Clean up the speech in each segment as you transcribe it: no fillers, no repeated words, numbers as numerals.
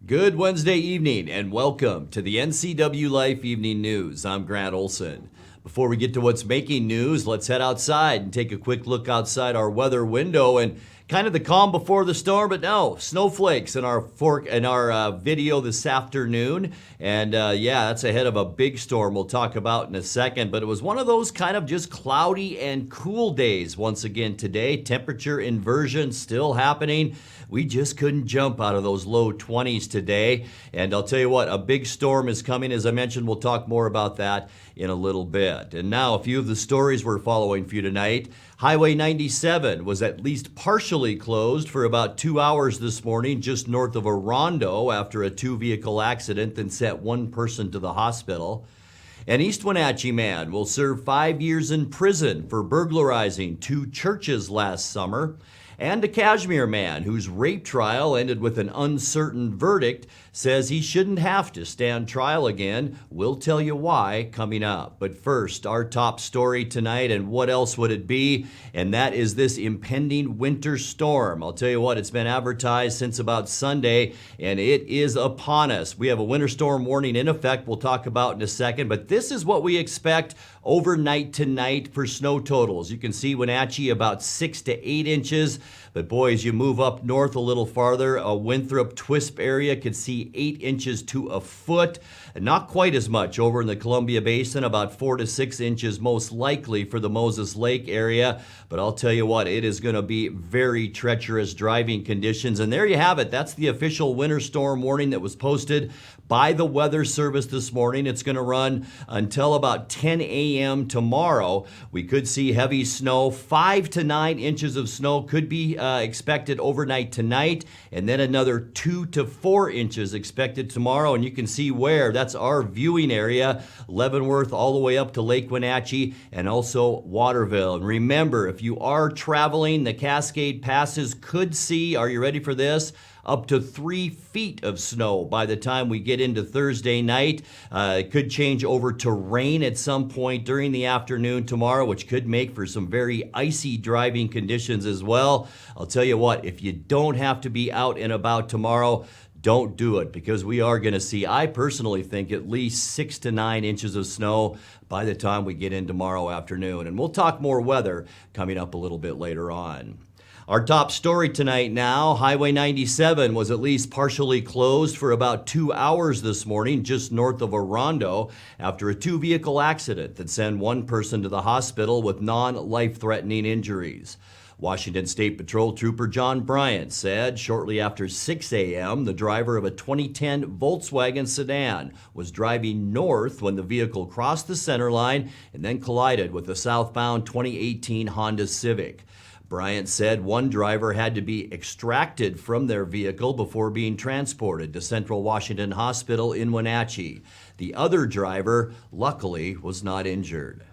Good Wednesday evening and welcome to the NCWLIFE Evening News. I'm Grant Olson. Before we get to what's making news, let's head outside and take a quick look outside our weather window and kind of the calm before the storm, but no, snowflakes in our video this afternoon. And that's ahead of a big storm we'll talk about in a second. But it was one of those kind of just cloudy and cool days once again today. Temperature inversion still happening. We just couldn't jump out of those low 20s today. And I'll tell you what, a big storm is coming. As I mentioned, we'll talk more about that in a little bit. And now a few of the stories we're following for you tonight. Highway 97 was at least partially closed for about 2 hours this morning just north of Orondo after a two-vehicle accident that sent one person to the hospital. An East Wenatchee man will serve 5 years in prison for burglarizing two churches last summer. And a Cashmere man whose rape trial ended with an uncertain verdict says he shouldn't have to stand trial again. We'll tell you why coming up. But first, our top story tonight, and what else would it be? And that is this impending winter storm. I'll tell you what, it's been advertised since about Sunday, and it is upon us. We have a winter storm warning in effect we'll talk about in a second, but this is what we expect overnight tonight for snow totals. You can see Wenatchee about 6 to 8 inches. But boy, as you move up north a little farther, a Winthrop Twisp area could see 8 inches to a foot. And not quite as much over in the Columbia Basin, about 4 to 6 inches most likely for the Moses Lake area. But I'll tell you what, it is going to be very treacherous driving conditions. And there you have it. That's the official winter storm warning that was posted by the Weather Service this morning. It's going to run until about 10 a.m. tomorrow. We could see heavy snow. 5 to 9 inches of snow could be expected overnight tonight, and then another 2 to 4 inches expected tomorrow. And you can see where. That's our viewing area, Leavenworth all the way up to Lake Wenatchee and also Waterville. And remember, if you are traveling, the Cascade Passes could see, are you ready for this? Up to 3 feet of snow by the time we get into Thursday night. It could change over to rain at some point during the afternoon tomorrow, which could make for some very icy driving conditions as well. I'll tell you what, if you don't have to be out and about tomorrow, don't do it, because we are going to see, I personally think, at least 6 to 9 inches of snow by the time we get in tomorrow afternoon. And we'll talk more weather coming up a little bit later on. Our top story tonight now, Highway 97 was at least partially closed for about 2 hours this morning just north of Orondo after a two-vehicle accident that sent one person to the hospital with non-life-threatening injuries. Washington State Patrol Trooper John Bryant said shortly after 6 a.m., the driver of a 2010 Volkswagen sedan was driving north when the vehicle crossed the center line and then collided with a southbound 2018 Honda Civic. Bryant said one driver had to be extracted from their vehicle before being transported to Central Washington Hospital in Wenatchee. The other driver, luckily, was not injured.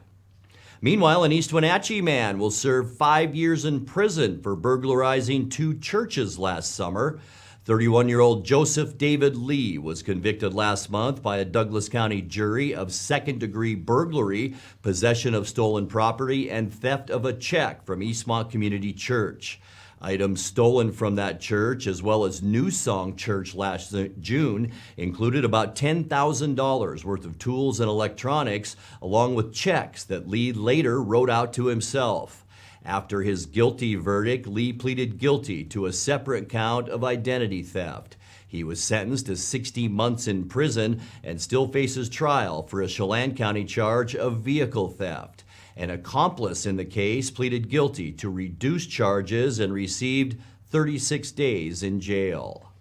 Meanwhile, an East Wenatchee man will serve 5 years in prison for burglarizing two churches last summer. 31-year-old Joseph David Lee was convicted last month by a Douglas County jury of second-degree burglary, possession of stolen property, and theft of a check from Eastmont Community Church. Items stolen from that church, as well as New Song Church last June, included about $10,000 worth of tools and electronics, along with checks that Lee later wrote out to himself. After his guilty verdict, Lee pleaded guilty to a separate count of identity theft. He was sentenced to 60 months in prison and still faces trial for a Chelan County charge of vehicle theft. An accomplice in the case pleaded guilty to reduced charges and received 36 days in jail.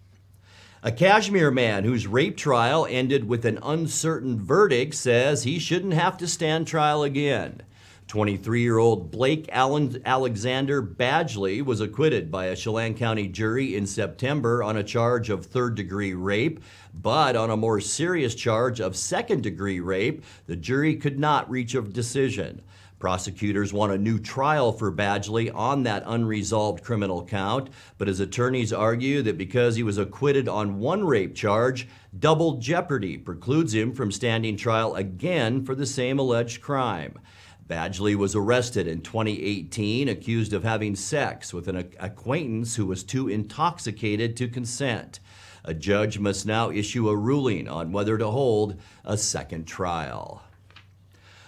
A Cashmere man whose rape trial ended with an uncertain verdict says he shouldn't have to stand trial again. 23-year-old Blake Alexander Badgley was acquitted by a Chelan County jury in September on a charge of third-degree rape, but on a more serious charge of second-degree rape, the jury could not reach a decision. Prosecutors want a new trial for Badgley on that unresolved criminal count, but his attorneys argue that because he was acquitted on one rape charge, double jeopardy precludes him from standing trial again for the same alleged crime. Badgley was arrested in 2018, accused of having sex with an acquaintance who was too intoxicated to consent. A judge must now issue a ruling on whether to hold a second trial.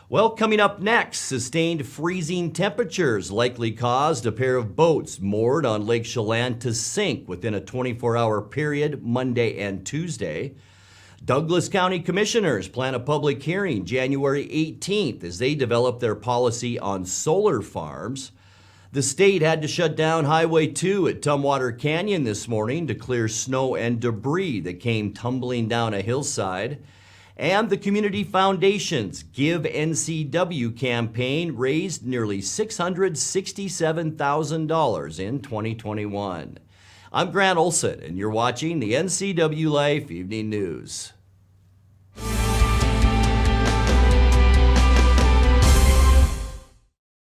Well, coming up next, sustained freezing temperatures likely caused a pair of boats moored on Lake Chelan to sink within a 24-hour period Monday and Tuesday. Douglas County Commissioners plan a public hearing January 18th as they develop their policy on solar farms. The state had to shut down Highway 2 at Tumwater Canyon this morning to clear snow and debris that came tumbling down a hillside. And the Community Foundation's Give NCW campaign raised nearly $667,000 in 2021. I'm Grant Olson, and you're watching the NCWLIFE Evening News.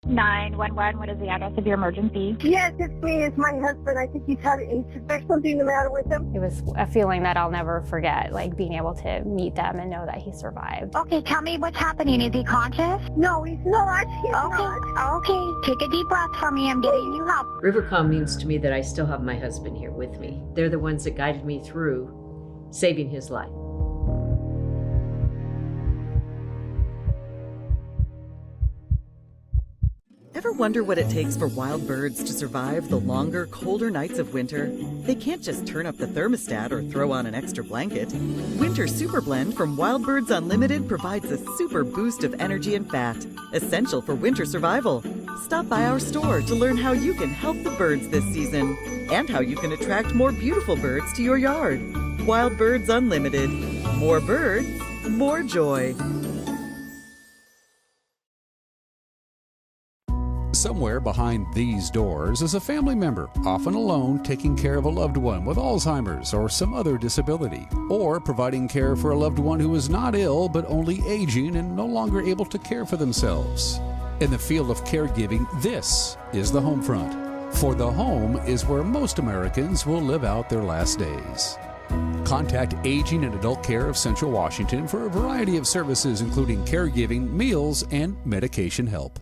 911, what is the address of your emergency? Yes, it's me. It's my husband. I think there's something the matter with him. It was a feeling that I'll never forget, like being able to meet them and know that he survived. Okay, tell me what's happening. Is he conscious? No, he's not. He's not. Okay. Take a deep breath for me. I'm getting you help. Rivercom means to me that I still have my husband here with me. They're the ones that guided me through saving his life. Ever wonder what it takes for wild birds to survive the longer, colder nights of winter? They can't just turn up the thermostat or throw on an extra blanket. Winter Super Blend from Wild Birds Unlimited provides a super boost of energy and fat, essential for winter survival. Stop by our store to learn how you can help the birds this season and how you can attract more beautiful birds to your yard. Wild Birds Unlimited. More birds, more joy. Somewhere behind these doors is a family member, often alone, taking care of a loved one with Alzheimer's or some other disability, or providing care for a loved one who is not ill but only aging and no longer able to care for themselves. In the field of caregiving, this is the home front. For the home is where most Americans will live out their last days. Contact Aging and Adult Care of Central Washington for a variety of services including caregiving, meals, and medication help.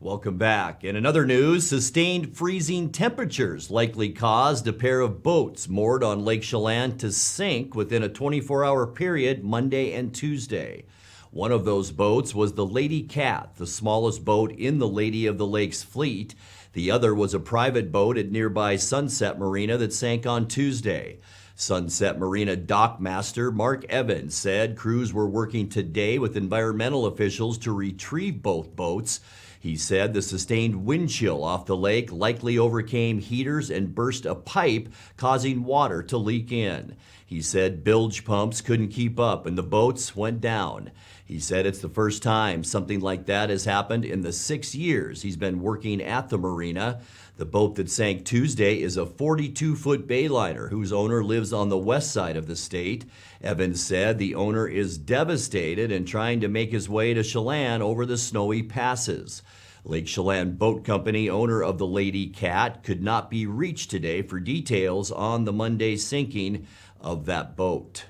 Welcome back. In another news, sustained freezing temperatures likely caused a pair of boats moored on Lake Chelan to sink within a 24-hour period Monday and Tuesday. One of those boats was the Lady Cat, the smallest boat in the Lady of the Lakes fleet. The other was a private boat at nearby Sunset Marina that sank on Tuesday. Sunset Marina dockmaster Mark Evans said crews were working today with environmental officials to retrieve both boats. He said the sustained wind chill off the lake likely overcame heaters and burst a pipe, causing water to leak in. He said bilge pumps couldn't keep up and the boats went down. He said it's the first time something like that has happened in the 6 years he's been working at the marina. The boat that sank Tuesday is a 42-foot bayliner whose owner lives on the west side of the state. Evans said the owner is devastated and trying to make his way to Chelan over the snowy passes. Lake Chelan Boat Company, owner of the Lady Cat, could not be reached today for details on the Monday sinking of that boat.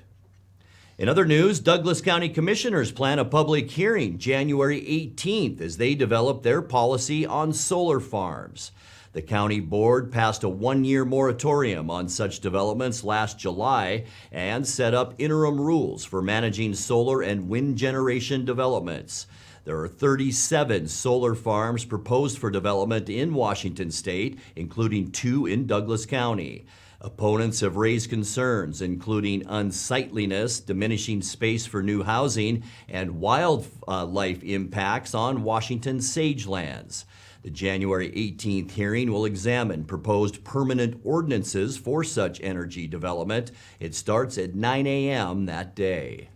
In other news, Douglas County Commissioners plan a public hearing January 18th as they develop their policy on solar farms. The county board passed a one-year moratorium on such developments last July and set up interim rules for managing solar and wind generation developments. There are 37 solar farms proposed for development in Washington state, including 2 in Douglas County. Opponents have raised concerns, including unsightliness, diminishing space for new housing, and wildlife impacts on Washington's sagelands. The January 18th hearing will examine proposed permanent ordinances for such energy development. It starts at 9 a.m. that day.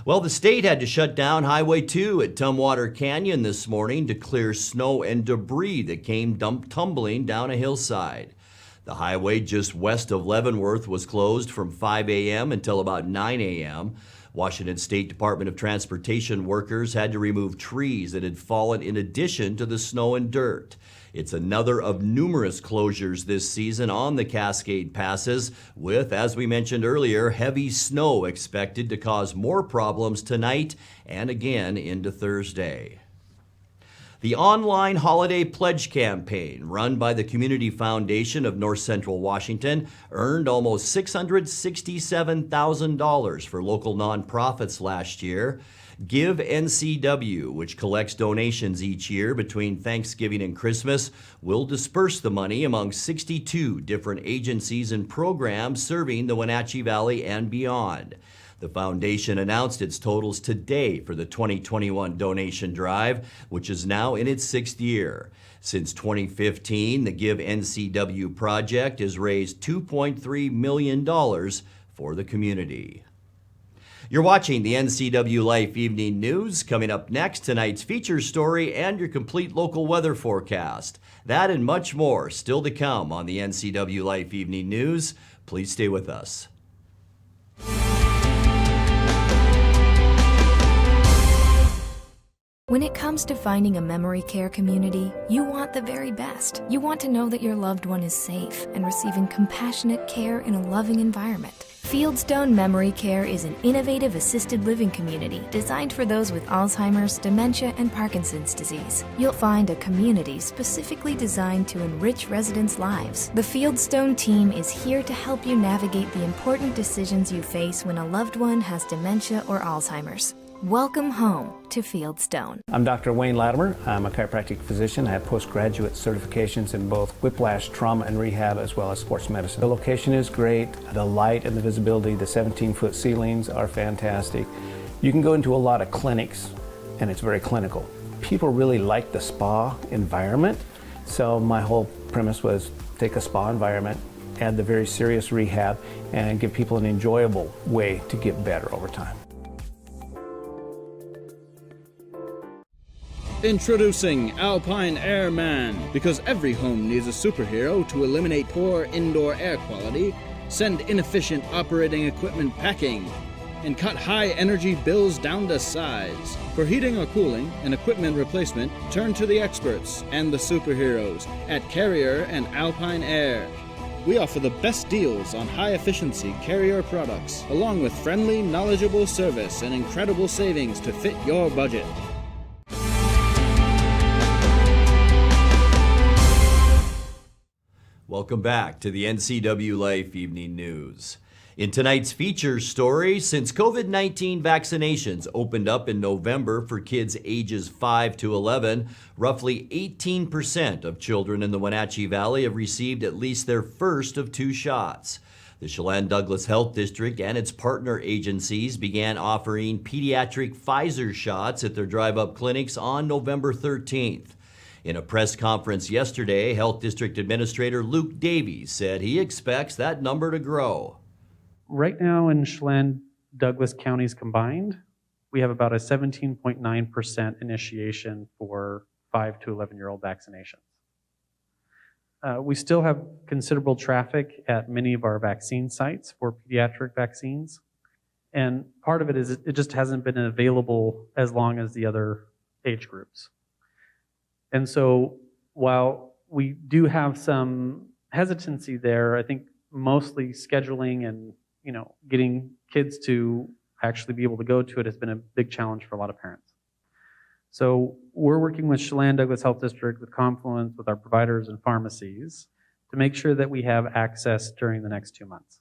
Well, the state had to shut down Highway 2 at Tumwater Canyon this morning to clear snow and debris that came tumbling down a hillside. The highway just west of Leavenworth was closed from 5 a.m. until about 9 a.m. Washington State Department of Transportation workers had to remove trees that had fallen in addition to the snow and dirt. It's another of numerous closures this season on the Cascade Passes, with, as we mentioned earlier, heavy snow expected to cause more problems tonight and again into Thursday. The online holiday pledge campaign run by the Community Foundation of North Central Washington earned almost $667,000 for local nonprofits last year. Give NCW, which collects donations each year between Thanksgiving and Christmas, will disperse the money among 62 different agencies and programs serving the Wenatchee Valley and beyond. The foundation announced its totals today for the 2021 donation drive, which is now in its 6th year. Since 2015, the Give NCW project has raised $2.3 million for the community. You're watching the NCWLIFE Evening News. Coming up next, tonight's feature story and your complete local weather forecast. That and much more still to come on the NCWLIFE Evening News. Please stay with us. When it comes to finding a memory care community, you want the very best. You want to know that your loved one is safe and receiving compassionate care in a loving environment. Fieldstone Memory Care is an innovative assisted living community designed for those with Alzheimer's, dementia, and Parkinson's disease. You'll find a community specifically designed to enrich residents' lives. The Fieldstone team is here to help you navigate the important decisions you face when a loved one has dementia or Alzheimer's. Welcome home to Fieldstone. I'm Dr. Wayne Latimer. I'm a chiropractic physician. I have postgraduate certifications in both whiplash, trauma, and rehab, as well as sports medicine. The location is great. The light and the visibility, the 17-foot ceilings are fantastic. You can go into a lot of clinics, and it's very clinical. People really like the spa environment, so my whole premise was take a spa environment, add the very serious rehab, and give people an enjoyable way to get better over time. Introducing Alpine Airman. Because every home needs a superhero to eliminate poor indoor air quality, send inefficient operating equipment packing, and cut high energy bills down to size. For heating or cooling and equipment replacement, turn to the experts and the superheroes at Carrier and Alpine Air. We offer the best deals on high-efficiency Carrier products, along with friendly, knowledgeable service and incredible savings to fit your budget. Welcome back to the NCWLIFE Evening News. In tonight's feature story, since COVID-19 vaccinations opened up in November for kids ages 5 to 11, roughly 18% of children in the Wenatchee Valley have received at least their first of 2 shots. The Chelan Douglas Health District and its partner agencies began offering pediatric Pfizer shots at their drive-up clinics on November 13th. In a press conference yesterday, Health District Administrator Luke Davies said he expects that number to grow. Right now in Chelan, Douglas counties combined, we have about a 17.9% initiation for 5 to 11-year-old vaccinations. We still have considerable traffic at many of our vaccine sites for pediatric vaccines. And part of it is it just hasn't been available as long as the other age groups. And so while we do have some hesitancy there, I think mostly scheduling and, getting kids to actually be able to go to it has been a big challenge for a lot of parents. So we're working with Chelan Douglas Health District, with Confluence, with our providers and pharmacies to make sure that we have access during the next 2 months.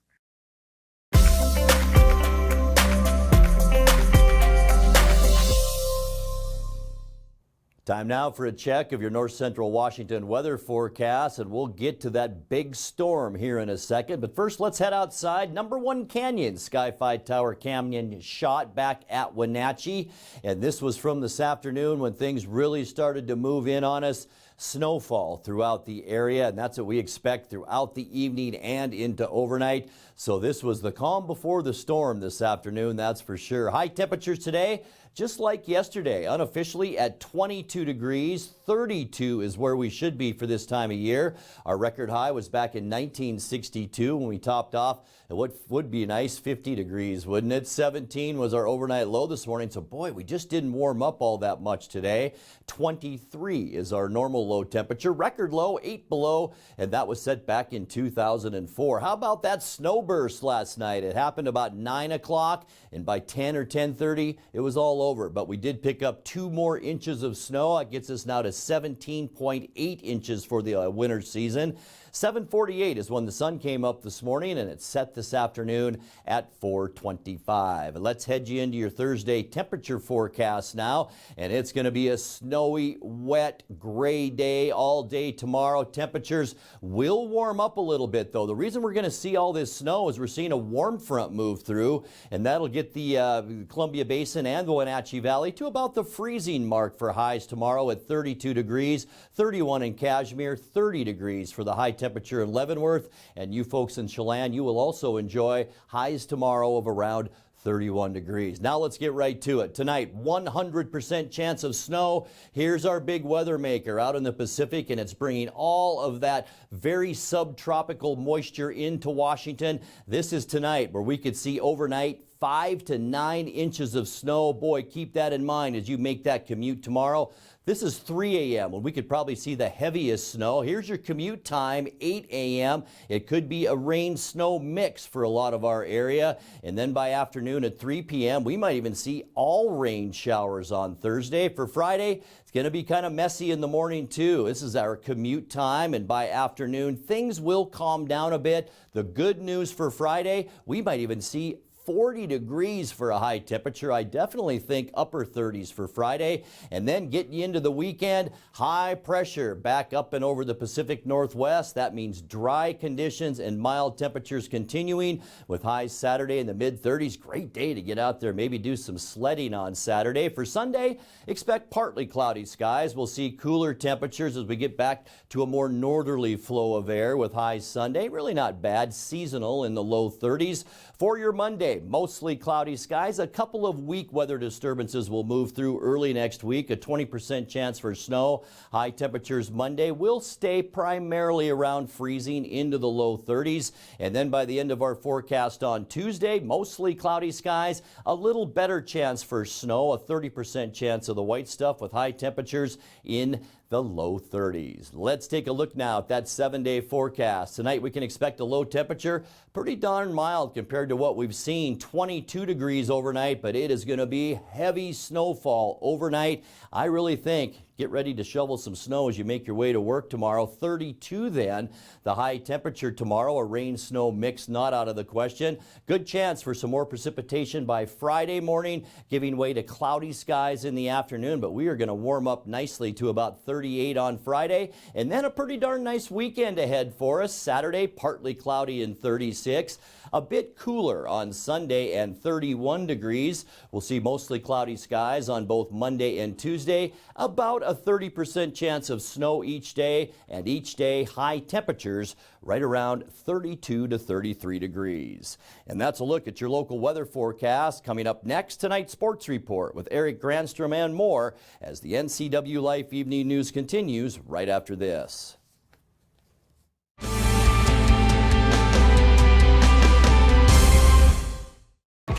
Time now for a check of your North Central Washington weather forecast, and we'll get to that big storm here in a second. But first, let's head outside. Number 1 Canyon, Sky-Fi Tower Canyon shot back at Wenatchee. And this was from this afternoon when things really started to move in on us. Snowfall throughout the area, and that's what we expect throughout the evening and into overnight. So this was the calm before the storm this afternoon, that's for sure. High temperatures today, just like yesterday, unofficially at 22 degrees. 32 is where we should be for this time of year. Our record high was back in 1962 when we topped off at what would be nice 50 degrees, wouldn't it? 17 was our overnight low this morning. So boy, we just didn't warm up all that much today. 23 is our normal low temperature. Record low, 8 below, and that was set back in 2004. How about that snowburst last night? It happened about 9 o'clock, and by 10 or 10:30, it was all over, but we did pick up 2 more inches of snow. It gets us now to 17.8 inches for the winter season. 7:48 is when the sun came up this morning, and it's set this afternoon at 4:25. Let's head you into your Thursday temperature forecast now, and it's going to be a snowy, wet, gray day all day tomorrow. Temperatures will warm up a little bit, though. The reason we're going to see all this snow is we're seeing a warm front move through, and that'll get the Columbia Basin and the Wenatchee Valley to about the freezing mark for highs tomorrow at 32 degrees, 31 in Cashmere, 30 degrees for the high temperature in Leavenworth. And you folks in Chelan, you will also enjoy highs tomorrow of around 31 degrees. Now let's get right to it. Tonight, 100% chance of snow. Here's our big weather maker out in the Pacific, and it's bringing all of that very subtropical moisture into Washington. This is tonight, where we could see overnight 5 to 9 inches of snow. Boy, keep that in mind as you make that commute tomorrow. This is 3 a.m. when we could probably see the heaviest snow. Here's your commute time, 8 a.m. It could be a rain-snow mix for a lot of our area. And then by afternoon at 3 p.m., we might even see all rain showers on Thursday. For Friday, it's going to be kind of messy in the morning, too. This is our commute time, and by afternoon, things will calm down a bit. The good news for Friday, we might even see 40 degrees for a high temperature. I definitely think upper 30s for Friday. And then getting you into the weekend, high pressure back up and over the Pacific Northwest. That means dry conditions and mild temperatures continuing with highs Saturday in the mid-30s. Great day to get out there, maybe do some sledding on Saturday. For Sunday, expect partly cloudy skies. We'll see cooler temperatures as we get back to a more northerly flow of air with highs Sunday. Really not bad, seasonal in the low 30s. For your Monday, mostly cloudy skies. A couple of weak weather disturbances will move through early next week. A 20% chance for snow. High temperatures Monday will stay primarily around freezing into the low 30s. And then by the end of our forecast on Tuesday, mostly cloudy skies. A little better chance for snow. A 30% chance of the white stuff with high temperatures in the low 30s. Let's take a look now at that 7-day forecast. Tonight we can expect a low temperature, pretty darn mild compared to what we've seen. 22 degrees overnight, but it is going to be heavy snowfall overnight. I really think get ready to shovel some snow as you make your way to work tomorrow. 32 then. The high temperature tomorrow, a rain-snow mix not out of the question. Good chance for some more precipitation by Friday morning, giving way to cloudy skies in the afternoon, but we are going to warm up nicely to about 38 on Friday, and then a pretty darn nice weekend ahead for us. Saturday, partly cloudy and 36. A bit cooler on Sunday and 31 degrees. We'll see mostly cloudy skies on both Monday and Tuesday. About a 30% chance of snow each day, and each day high temperatures right around 32 to 33 degrees. And that's a look at your local weather forecast. Coming up next, tonight's sports report with Eric Granstrom and more as the NCWLIFE Evening News continues right after this.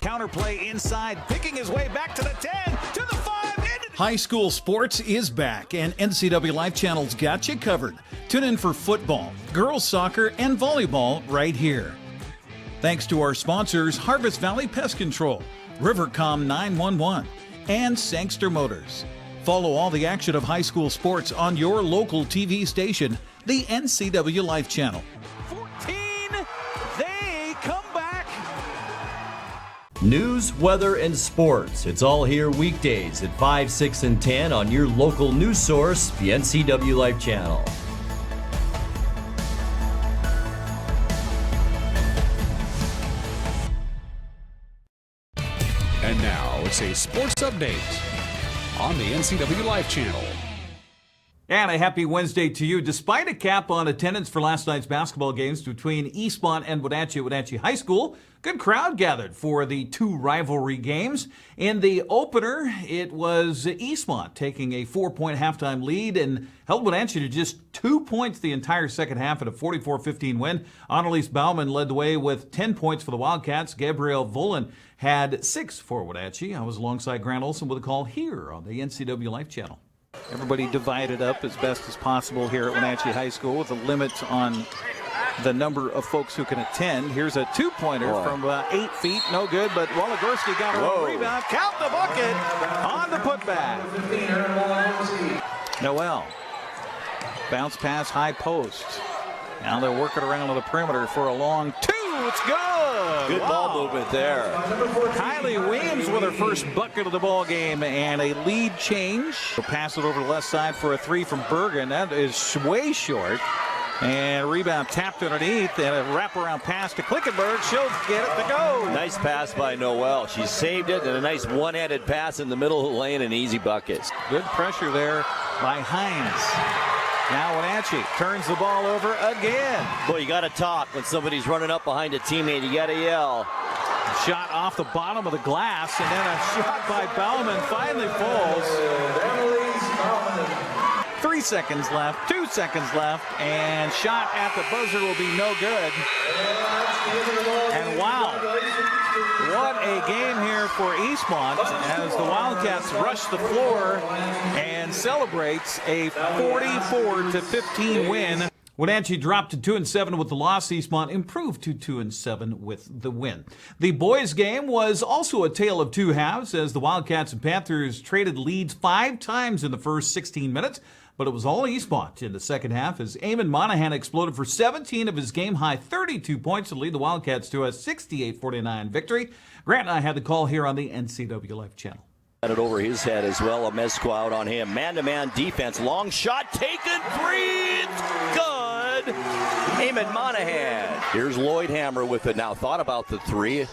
Counterplay inside, picking his way back to the 10, to the 5, into the... High school sports is back, and NCWLIFE Channel's got you covered. Tune in for football, girls soccer, and volleyball right here. Thanks to our sponsors, Harvest Valley Pest Control, Rivercom 911, and Sangster Motors. Follow all the action of high school sports on your local TV station, the NCWLIFE Channel. 14, they come back. News, weather, and sports. It's all here weekdays at 5, 6, and 10 on your local news source, the NCWLIFE Channel. And now it's a sports update on the NCWLIFE Channel. And a happy Wednesday to you. Despite a cap on attendance for last night's basketball games between Eastmont and Wenatchee High School, good crowd gathered for the two rivalry games. In the opener, it was Eastmont taking a 4-point halftime lead and held Wenatchee to just 2 points the entire second half at a 44-15 win. Annalise Bauman led the way with 10 points for the Wildcats. Gabrielle Volan had 6 for Wenatchee. I was alongside Grant Olson with a call here on the NCWLIFE Channel. Everybody divided up as best as possible here at Wenatchee High School with a limit on the number of folks who can attend. Here's a two-pointer from 8 feet. No good, but Waligorski got a rebound. Count the bucket on the putback. Noel. Bounce pass, high post. Now they're working around on the perimeter for a long two. It's good. Good ball movement there. Kylie Weems with her first bucket of the ball game and a lead change. She'll pass it over the left side for a three from Bergen. That is way short. And rebound tapped underneath and a wraparound pass to Klickenberg. She'll get it to go. Nice pass by Noel. She saved it and a nice one-handed pass in the middle of the lane, an easy bucket. Good pressure there by Hines. Now Wenatchee turns the ball over again. Boy, you got to talk when somebody's running up behind a teammate. You got to yell. Shot off the bottom of the glass, and then a shot by Bauman finally falls. 3 seconds left, 2 seconds left, and shot at the buzzer will be no good. And wow, what a game here for Eastmont as the Wildcats rush the floor and celebrates a 44-15 win. Wenatchee dropped to 2-7 with the loss. Eastmont improved to 2-7 with the win. The boys' game was also a tale of two halves as the Wildcats and Panthers traded leads 5 times in the first 16 minutes. But it was all Eastmont in the second half as Eamon Monahan exploded for 17 of his game-high 32 points to lead the Wildcats to a 68-49 victory. Grant and I had the call here on the NCWLIFE channel. Had it over his head as well. A Mezqua out on him. Man-to-man defense. Long shot taken. Three. It's good. Eamon Monahan. Here's Lloydhammer with it now. Thought about the three.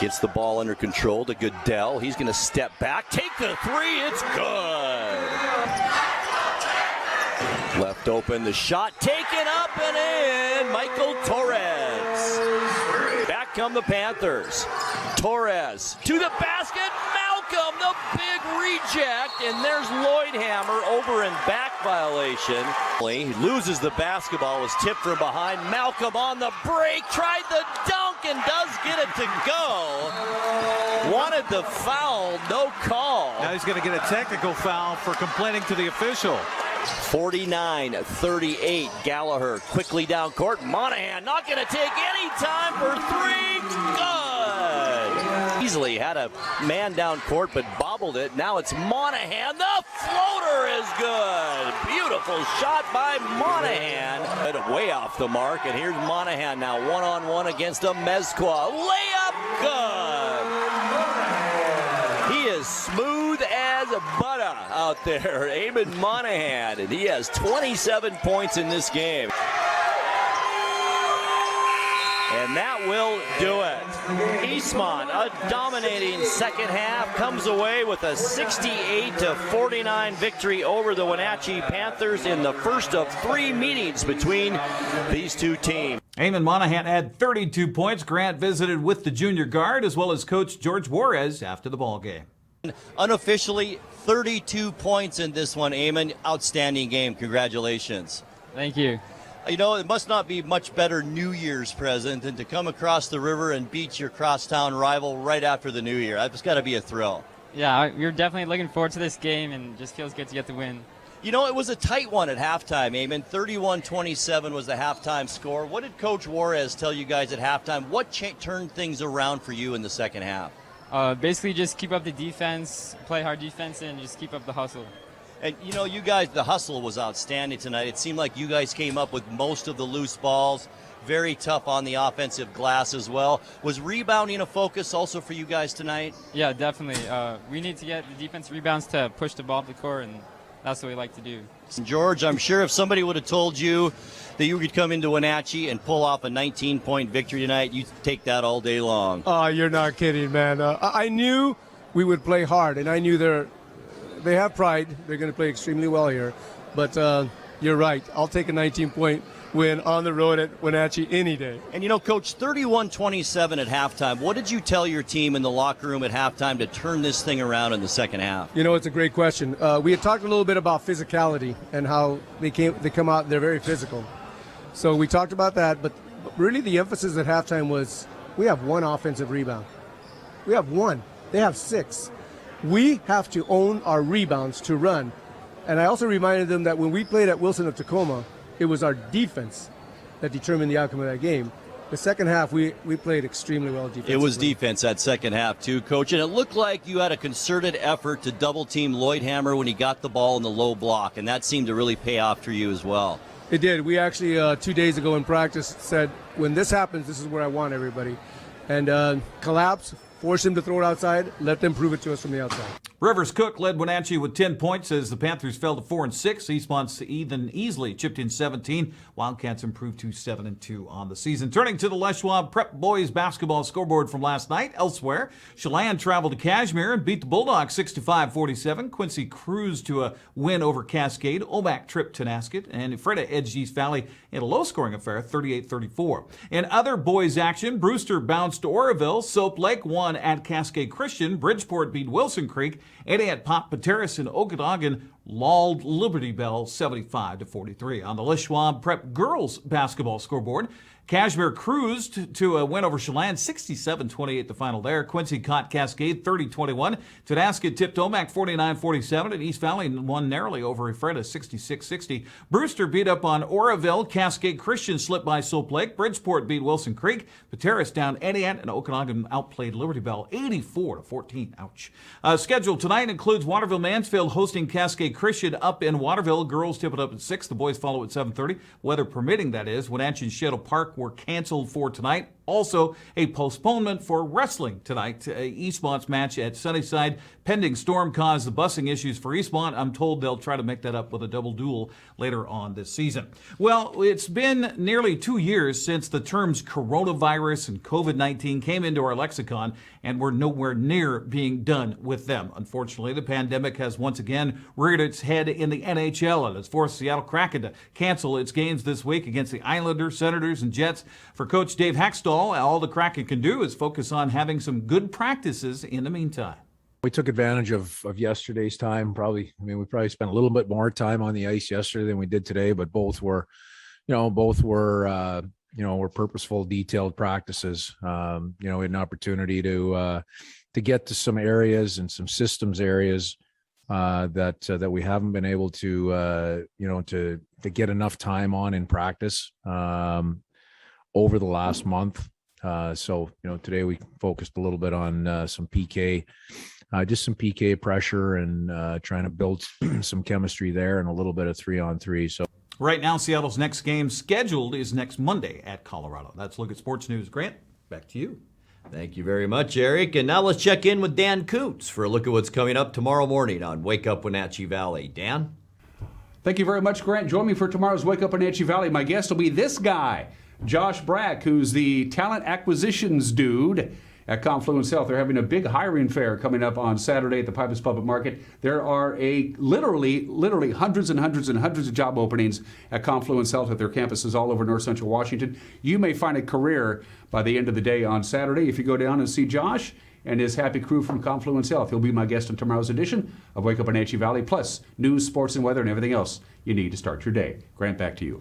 Gets the ball under control to Goodell. He's going to step back. Take the three. It's good. Left open. The shot taken up and in. Michael Torres. Back come the Panthers. Torres to the basket. Malcolm, the big reject. And there's Lloydhammer over in back violation. He loses the basketball. Was tipped from behind. Malcolm on the break. Tried the dunk and does get it to go. Wanted the foul. No call. Now he's going to get a technical foul for complaining to the official. 49-38. Gallagher quickly down court. Monahan not going to take any time for three. Good. Easily had a man down court but bobbled it. Now it's Monahan. The floater is good. Beautiful shot by Monahan. Way off the mark. And here's Monahan now one-on-one against a Mezqua. Layup good. He is smooth as butter out there. Eamon Monahan, and he has 27 points in this game. And that will do it. Eastmont, a dominating second half, comes away with a 68-49 victory over the Wenatchee Panthers in the first of 3 meetings between these two teams. Eamon Monahan had 32 points. Grant visited with the junior guard as well as Coach George Juarez after the ball game. Unofficially, 32 points in this one, Eamon. Outstanding game. Congratulations. Thank you. You know, it must not be much better New Year's present than to come across the river and beat your crosstown rival right after the New Year. That's got to be a thrill. Yeah, we're definitely looking forward to this game, and it just feels good to get the win. You know, it was a tight one at halftime, Eamon. 31-27 was the halftime score. What did Coach Juarez tell you guys at halftime? What turned things around for you in the second half? Basically just keep up the defense, play hard defense, and just keep up the hustle. And, you know, you guys, the hustle was outstanding tonight. It seemed like you guys came up with most of the loose balls. Very tough on the offensive glass as well. Was rebounding a focus also for you guys tonight? Yeah, definitely. We need to get the defense rebounds to push the ball up the court, and that's what we like to do. George, I'm sure if somebody would have told you that you could come into Wenatchee and pull off a 19-point victory tonight, you'd take that all day long. Oh, you're not kidding, man. I knew we would play hard, and I knew they have pride. They're going to play extremely well here. But you're right. I'll take a 19-point win on the road at Wenatchee any day. And, you know, Coach, 31-27 at halftime. What did you tell your team in the locker room at halftime to turn this thing around in the second half? You know, it's a great question. We had talked a little bit about physicality and how they come out and they're very physical. So we talked about that, but really the emphasis at halftime was we have 1 offensive rebound. We have 1. They have 6. We have to own our rebounds to run. And I also reminded them that when we played at Wilson of Tacoma, it was our defense that determined the outcome of that game. The second half, we played extremely well defensively. It was defense that second half, too, Coach. And it looked like you had a concerted effort to double-team Lloyd-Hammer when he got the ball in the low block, and that seemed to really pay off for you as well. It did. We actually, 2 days ago in practice, said, when this happens, this is where I want everybody. And collapse, force him to throw it outside, let them prove it to us from the outside. Rivers Cook led Wenatchee with 10 points as the Panthers fell to 4-6. Eastmont's Ethan Easley chipped in 17. Wildcats improved to 7-2 on the season. Turning to the Les Schwab Prep boys basketball scoreboard from last night. Elsewhere, Chelan traveled to Cashmere and beat the Bulldogs 65-47. Quincy cruised to a win over Cascade. Omak tripped Tenasket, and Ephrata edged East Valley in a low-scoring affair, 38-34. In other boys action, Brewster bounced to Oroville. Soap Lake won at Cascade Christian. Bridgeport beat Wilson Creek. Ediat Pop Pateris and Okanagan lulled Liberty Bell 75-43. On the Les Schwab Prep girls basketball scoreboard, Cashmere cruised to a win over Chelan, 67-28 the final there. Quincy caught Cascade 30-21. Tenasket tipped Omak 49-47, and East Valley won narrowly over Ephrata 66-60. Brewster beat up on Oroville. Cascade Christian slipped by Soap Lake. Bridgeport beat Wilson Creek. Pateris down Ediat, and Okanagan outplayed Liberty Bell 84-14. Ouch. Schedule tonight includes Waterville Mansfield hosting Cascade Christian up in Waterville. Girls tip it up at 6. The boys follow at 7:30. Weather permitting, that is. Wenatchee and Shadow Park were canceled for tonight. Also, a postponement for wrestling tonight. Eastmont's match at Sunnyside. Pending storm caused the busing issues for Eastmont. I'm told they'll try to make that up with a double duel later on this season. Well, it's been nearly 2 years since the terms coronavirus and COVID-19 came into our lexicon, and we're nowhere near being done with them. Unfortunately, the pandemic has once again reared its head in the NHL and has forced Seattle Kraken to cancel its games this week against the Islanders, Senators, and Jets. For Coach Dave Hextall, all the Kraken can do is focus on having some good practices in the meantime. We took advantage of yesterday's time. We probably spent a little bit more time on the ice yesterday than we did today, but both were purposeful, detailed practices. We had an opportunity to get to some areas and some systems areas that we haven't been able to get enough time on in practice over the last month. Today we focused a little bit on some PK, just some PK pressure and trying to build some chemistry there and a little bit of 3-on-3. So right now, Seattle's next game scheduled is next Monday at Colorado. That's a look at sports news. Grant, back to you. Thank you very much, Eric. And now let's check in with Dan Koontz for a look at what's coming up tomorrow morning on Wake Up Wenatchee Valley. Dan? Thank you very much, Grant. Join me for tomorrow's Wake Up Wenatchee Valley. My guest will be this guy, Josh Brack, who's the talent acquisitions dude at Confluence Health. They're having a big hiring fair coming up on Saturday at the Pipers Public Market. There are literally hundreds and hundreds and hundreds of job openings at Confluence Health at their campuses all over North Central Washington. You may find a career by the end of the day on Saturday if you go down and see Josh and his happy crew from Confluence Health. He'll be my guest on tomorrow's edition of Wake Up Wenatchee Valley, plus news, sports, and weather, and everything else you need to start your day. Grant, back to you.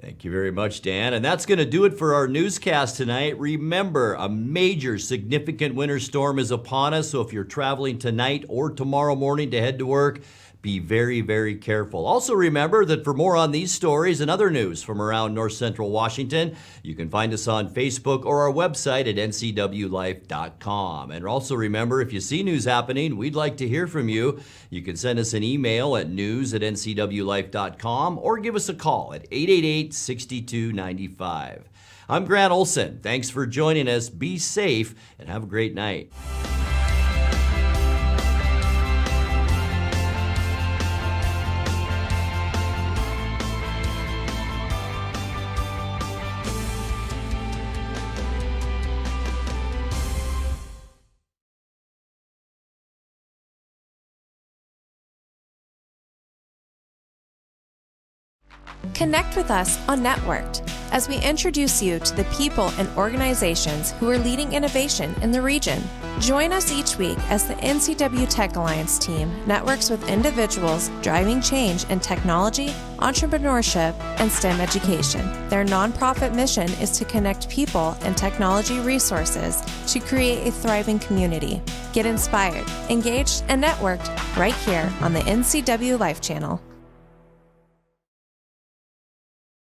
Thank you very much, Dan. And that's going to do it for our newscast tonight. Remember, a major significant winter storm is upon us, so if you're traveling tonight or tomorrow morning to head to work, be very, very careful. Also remember that for more on these stories and other news from around North Central Washington, you can find us on Facebook or our website at ncwlife.com. And also remember, if you see news happening, we'd like to hear from you. You can send us an email at news@ncwlife.com or give us a call at 888-6295. I'm Grant Olson. Thanks for joining us. Be safe and have a great night. Connect with us on Networked as we introduce you to the people and organizations who are leading innovation in the region. Join us each week as the NCW Tech Alliance team networks with individuals driving change in technology, entrepreneurship, and STEM education. Their nonprofit mission is to connect people and technology resources to create a thriving community. Get inspired, engaged, and networked right here on the NCW Life channel.